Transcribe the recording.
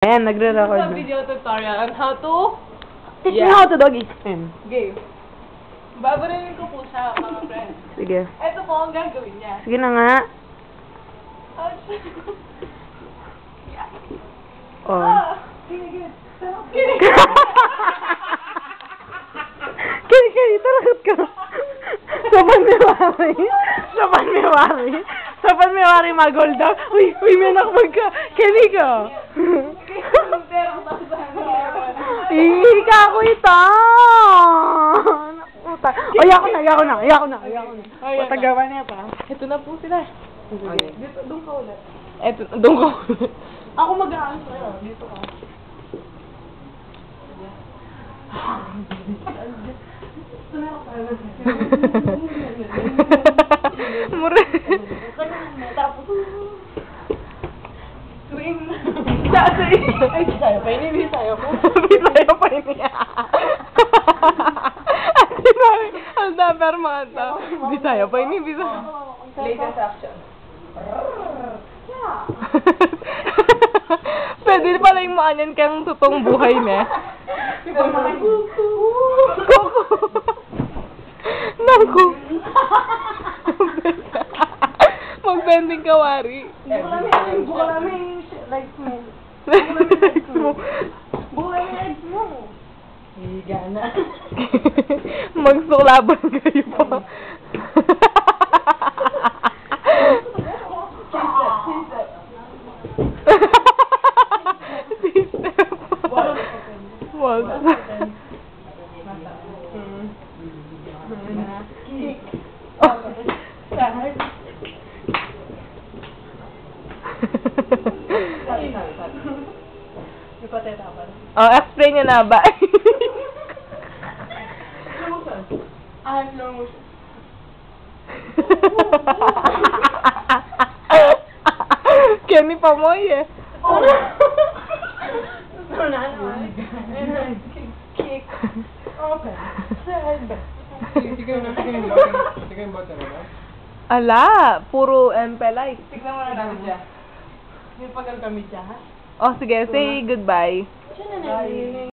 Ayan, nagre-record Sa na. video tutorial on how to... Teach me how to doggy. Ayan. Game. Babarinin ko po siya, mga friends. Sige. Ito po ang gagawin niya. Sige na nga. Oh. Kinig. Kini, talagot ka. Saban mewari magolda. Uy, may nakmag ka. Kini ka. Ihi ka ako ito. Ayaw ko na. Patagawa niya pa. Ito na po sila. Okay. Dito, doon ka ulit. Doon ka ulit. Ako mag-aano sa'yo. Dito ka. Mura. Tapos, swing. Ay, Bisaya pa ini. Bisaya pa ini. Ang dapat mata. Bisaya pa ini. Latest action. Pwede pala yung maanin kang totoong buhay na. Naku. Mag-bending kawari. Bukalaming like mo. Bukalaming eggs mo. Higa na. Magsulaban kayo pa. Wag. Oh, explain nyo na ba? Slow motion. Kenny Pamoy eh. Kick. Open. Ala, puro empelay. Tignan mo na namin siya. May pagal kami siya, ha? Oh, sige, say goodbye. Bye.